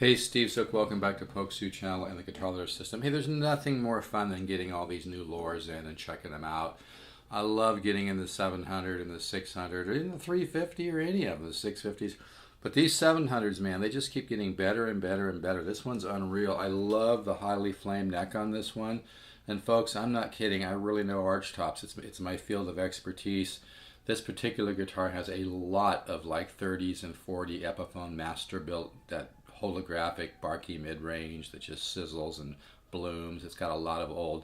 Hey Steve, so welcome back to Pokesoo channel and the Guitar Lore System. Hey, there's nothing more fun than getting all these new lures in and checking them out. I love getting in the 700 and the 600 or even the 350 or any of them, the 650s. But these 700s, man, they just keep getting better and better and better. This one's unreal. I love the highly flamed neck on this one. And folks, I'm not kidding. I really know Archtops. It's my field of expertise. This particular guitar has a lot of like 30s and 40 Epiphone master built, that holographic barky mid-range that just sizzles and blooms. It's got a lot of old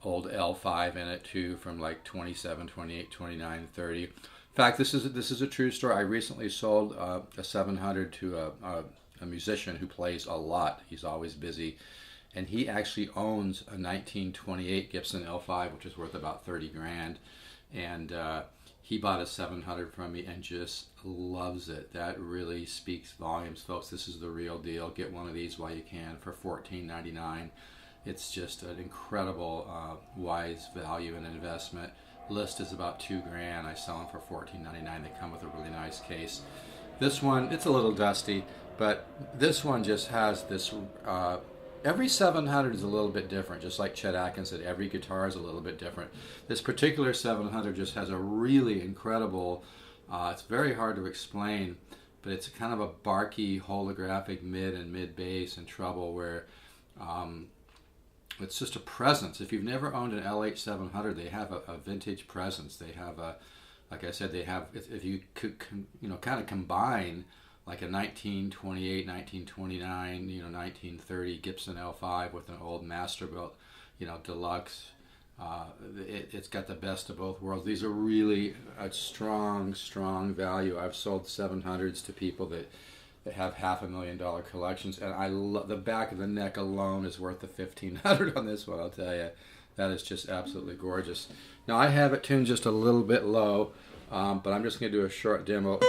L5 in it too, from like 27, 28, 29, 30. In fact, this is a true story. I recently sold a 700 to a musician who plays a lot. He's always busy, and he actually owns a 1928 Gibson L5, which is worth about 30 grand, and he bought a 700 from me and just loves it. That really speaks volumes, folks. This is the real deal. Get one of these while you can for $14.99. It's just an incredible, wise value and investment. List is about $2 grand. I sell them for $14.99. They come with a really nice case. This one, it's a little dusty, but this one just has this. Every 700 is a little bit different, just like Chet Atkins said, every guitar is a little bit different. This particular 700 just has a really incredible, it's very hard to explain, but it's kind of a barky, holographic mid and mid bass and treble where it's just a presence. If you've never owned an LH 700, they have a vintage presence. They have a, like I said, they have, if you could, kind of combine like a 1928, 1929, 1930 Gibson L5 with an old master built, deluxe. It's got the best of both worlds. These are really a strong value. I've sold 700s to people that have $500,000 collections, and I love the back of the neck alone is worth the $1,500 on this one. I'll tell you, that is just absolutely gorgeous. Now I have it tuned just a little bit low, but I'm just going to do a short demo.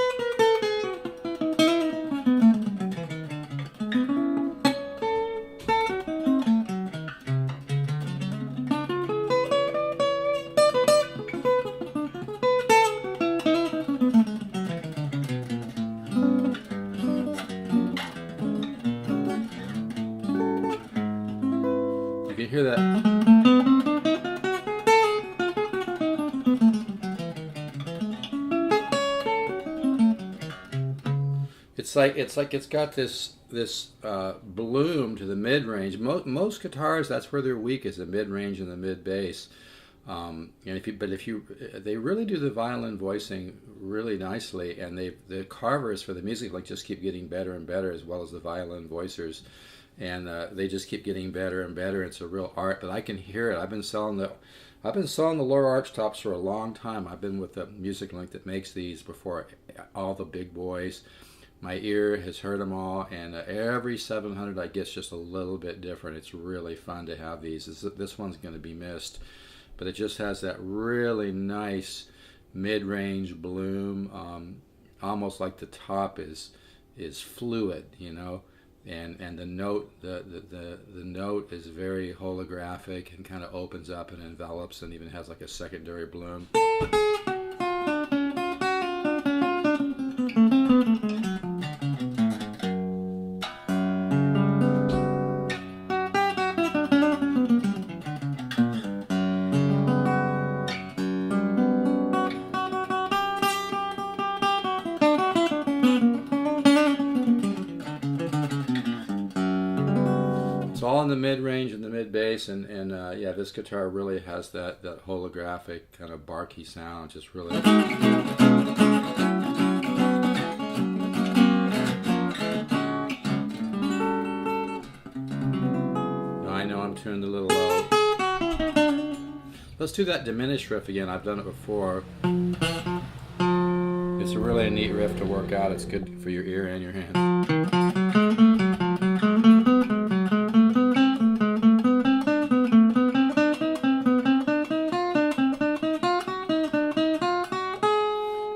You can hear that. It's got this bloom to the mid range. Most guitars, that's where they're weak, is the mid range and the mid bass. And they really do the violin voicing really nicely, and the carvers for the music just keep getting better and better, as well as the violin voicers. And they just keep getting better and better. It's a real art, but I can hear it. I've been selling the Lower Archtops for a long time. I've been with the Music Link that makes these before all the big boys. My ear has heard them all, and every 700 I get is just a little bit different. It's really fun to have these. This one's going to be missed, but it just has that really nice mid-range bloom, almost like the top is fluid, And the note, the note is very holographic and kind of opens up and envelops, and even has like a secondary bloom. It's all in the mid-range and the mid-bass, and yeah, this guitar really has that holographic kind of barky sound. Just really. Now, I know I'm tuned a little low. Let's do that diminished riff again. I've done it before. It's really a neat riff to work out. It's good for your ear and your hands.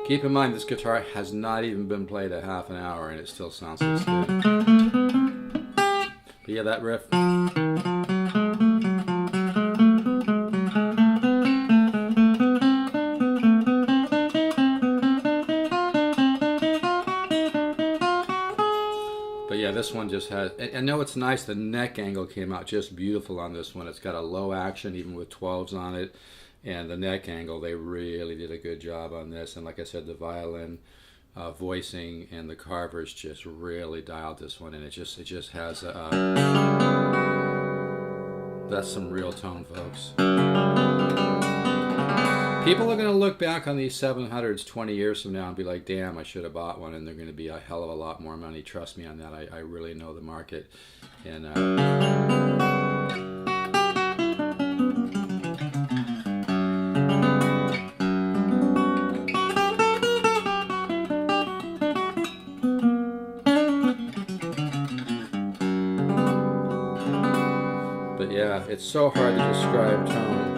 Keep in mind, this guitar has not even been played a half an hour, and it still sounds this good. But yeah, that riff. yeah, this one just has, I know it's nice, the neck angle came out just beautiful on this one. It's got a low action even with 12s on it, and the neck angle, they really did a good job on this. And like I said, the violin voicing and the carvers just really dialed this one in. It just has that's some real tone, folks. People are going to look back on these 700s 20 years from now and be like, damn, I should have bought one, and they're going to be a hell of a lot more money. Trust me on that. I really know the market. And but yeah, it's so hard to describe tone.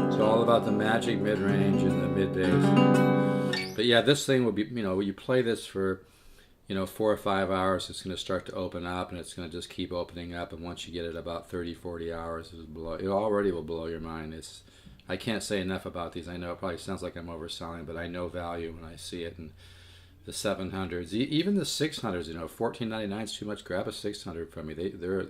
It's all about the magic mid-range and the mid-bass. But yeah, this thing will be, you know, you play this for, you know, 4 or 5 hours, it's going to start to open up, and it's going to just keep opening up. And once you get it about 30, 40 hours, it already will blow your mind. I can't say enough about these. I know it probably sounds like I'm overselling, but I know value when I see it. And the 700s, even the 600s, you know, $14.99 is too much. Grab a 600 from me. They're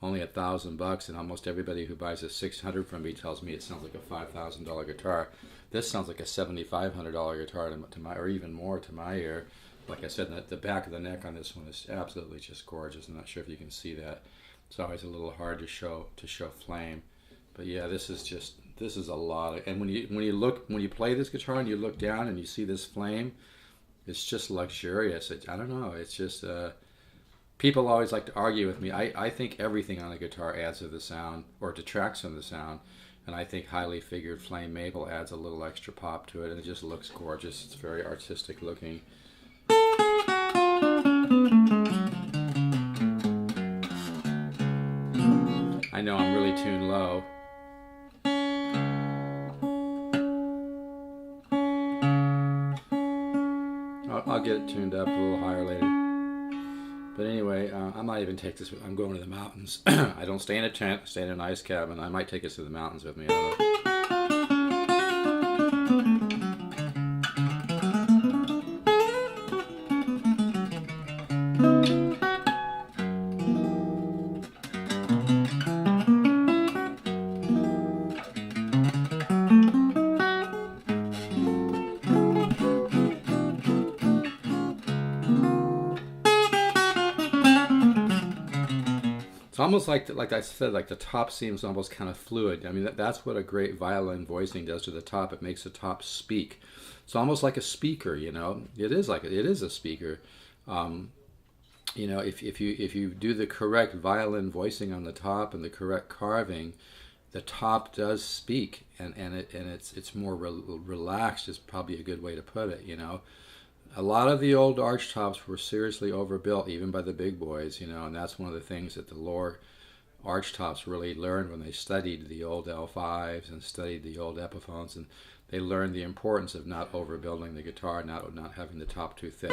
only $1,000, and almost everybody who buys a 600 from me tells me it sounds like a $5,000 guitar. This sounds like a $7,500 guitar to my, or even more to my ear. Like I said, the back of the neck on this one is absolutely just gorgeous. I'm not sure if you can see that. It's always a little hard to show flame, but yeah, this is a lot. And when you play this guitar and you look down and you see this flame, it's just luxurious. I don't know. It's just people always like to argue with me. I think everything on a guitar adds to the sound or detracts from the sound, and I think highly figured flame maple adds a little extra pop to it, and it just looks gorgeous. It's very artistic looking. I know I'm really tuned low. I'll get it tuned up a little higher later. But anyway, I might even take this. I'm going to the mountains. I don't stay in a tent. I stay in an ice cabin. I might take this to the mountains with me. I don't know. It's almost like I said, like the top seems almost kind of fluid. I mean, that's what a great violin voicing does to the top. It makes the top speak. It's almost like a speaker, you know. It is a speaker. You know, if you do the correct violin voicing on the top and the correct carving, the top does speak, and it's more relaxed is probably a good way to put it, you know. A lot of the old Archtops were seriously overbuilt, even by the big boys, you know, and that's one of the things that the lower Archtops really learned when they studied the old L5s and studied the old Epiphones, and they learned the importance of not overbuilding the guitar, not having the top too thick.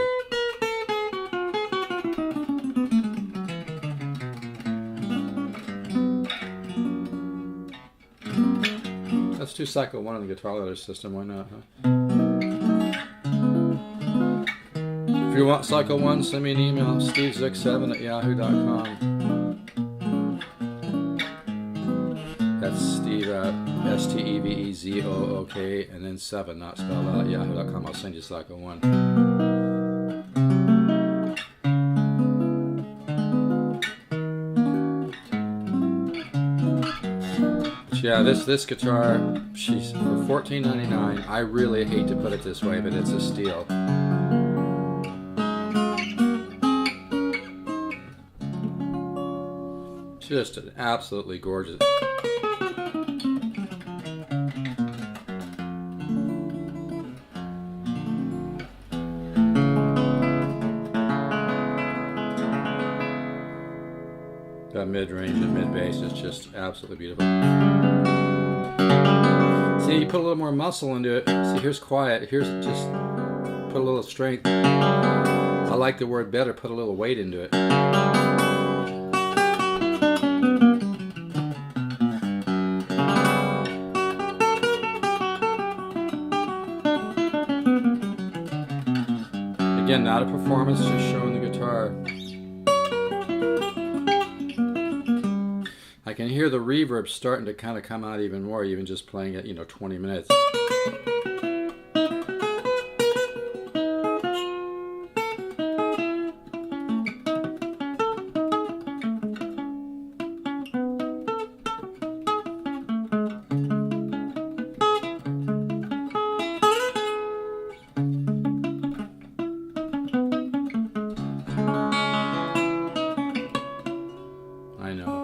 Let's do cycle 1 on the guitar ladder system, why not, huh? If you want cycle 1, send me an email, stevezook7@yahoo.com. That's Steve at STEVEZOOK and then 7, not spelled out, at yahoo.com. I'll send you cycle 1. But yeah, this guitar, she's for $14.99. I really hate to put it this way, but it's a steal. Just an absolutely gorgeous. That mid-range and mid-bass is just absolutely beautiful. See, you put a little more muscle into it. See, here's quiet. Here's just put a little strength. I like the word better, put a little weight into it. Again, not a performance, just showing the guitar. I can hear the reverb starting to kind of come out even more, even just playing it, 20 minutes. I know.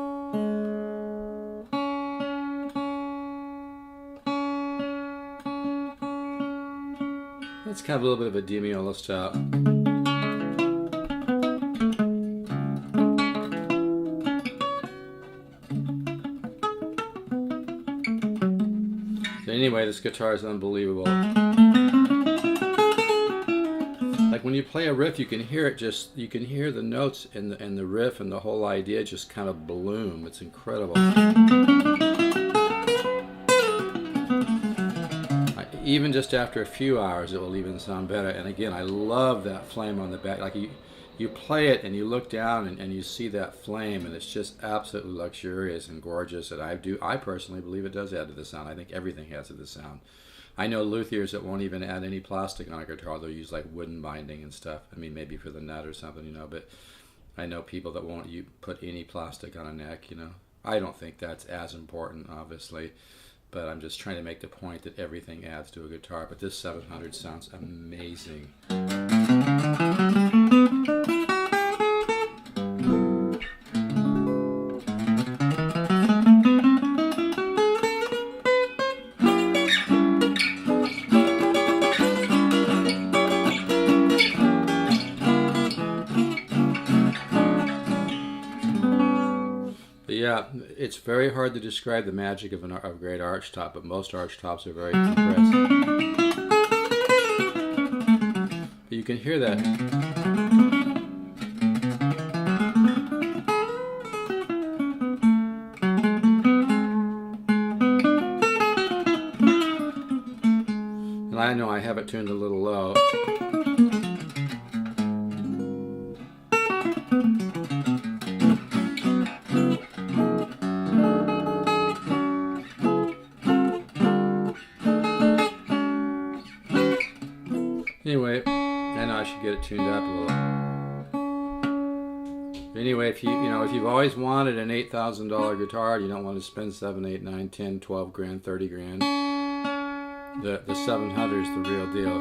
Let's have a little bit of a dimiolo stop. So anyway, this guitar is unbelievable. Like when you play a riff, you can hear it you can hear the notes and the riff and the whole idea just kind of bloom. It's incredible. Even just after a few hours, it will even sound better. And again, I love that flame on the back. Like you play it and you look down and you see that flame, and it's just absolutely luxurious and gorgeous. And I personally believe it does add to the sound. I think everything adds to the sound. I know luthiers that won't even add any plastic on a guitar. They'll use like wooden binding and stuff. I mean, maybe for the nut or something, but I know people that won't put any plastic on a neck, I don't think that's as important, obviously. But I'm just trying to make the point that everything adds to a guitar. But this 700 sounds amazing. Yeah, it's very hard to describe the magic of a great Archtop, but most Archtops are very compressed. But you can hear that. And I know I have it tuned a little low. Anyway, I know I should get it tuned up a little. Anyway, if you've always wanted an $8,000 guitar, you don't want to spend 7, 8, 9, 10, 12 grand, 30 grand. The 700 is the real deal.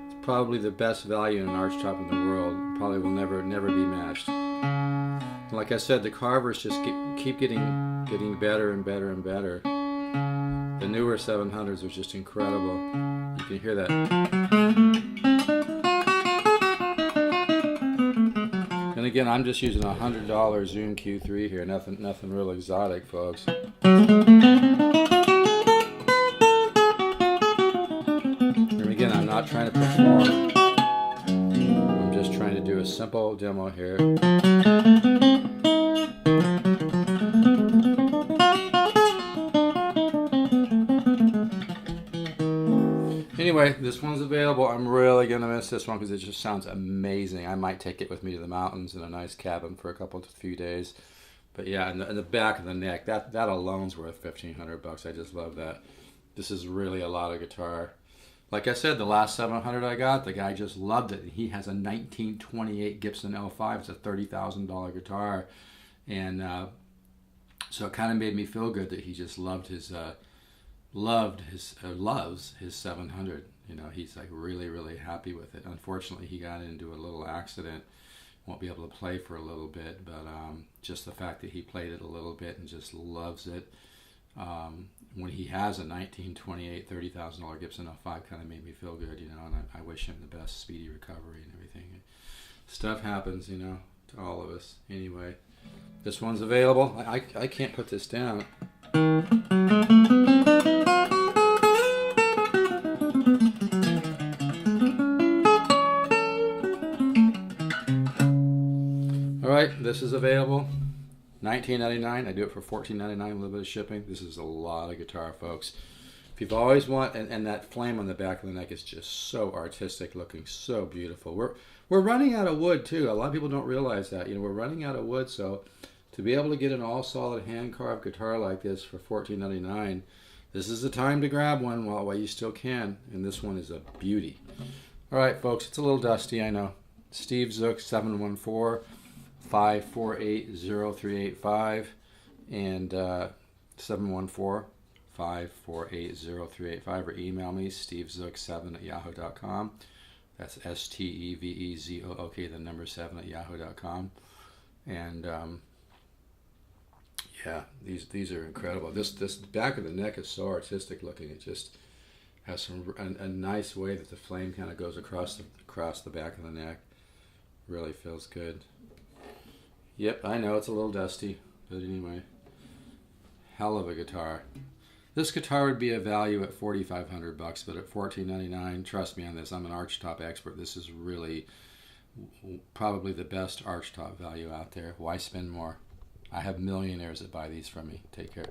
It's probably the best value in an Archtop in the world. Probably will never be matched. Like I said, the carvers just keep getting better and better and better. The newer 700s are just incredible. You can hear that. And again, I'm just using a $100 Zoom Q3 here. Nothing real exotic, folks. And again, I'm not trying to perform. I'm just trying to do a simple demo here. Anyway, this one's available. I'm really going to miss this one because it just sounds amazing. I might take it with me to the mountains in a nice cabin for a few days. But yeah, and the back of the neck, that alone's worth $1,500. I just love that. This is really a lot of guitar. Like I said, the last 700 I got, the guy just loved it. He has a 1928 Gibson L5. It's a $30,000 guitar. And so it kind of made me feel good that he just loves his 700. He's like really happy with it. Unfortunately, he got into a little accident. Won't be able to play for a little bit, but just the fact that he played it a little bit and just loves it. When he has a 1928 $30,000 Gibson L5, kind of made me feel good, and I wish him the best speedy recovery and everything. Stuff happens, to all of us. Anyway, this one's available. I can't put this down. Alright, this is available. $19.99. I do it for $14.99 with a little bit of shipping. This is a lot of guitar, folks. If you've always and that flame on the back of the neck is just so artistic looking, so beautiful. We're running out of wood too. A lot of people don't realize that. We're running out of wood, so to be able to get an all solid hand carved guitar like this for $14.99, this is the time to grab one while you still can. And this one is a beauty. All right, folks, it's a little dusty, I know. Steve Zook 714-548-0385 and 714-548-0385, or email me, stevezook7@yahoo.com. That's STEVEZOOK, the number 7 at yahoo.com. And yeah, these are incredible. This back of the neck is so artistic looking. It just has a nice way that the flame kind of goes across the back of the neck. Really feels good. Yep, I know it's a little dusty, but anyway, hell of a guitar. This guitar would be a value at $4,500, but at $14.99, trust me on this, I'm an Archtop expert. This is really probably the best Archtop value out there. Why spend more? I have millionaires that buy these from me. Take care.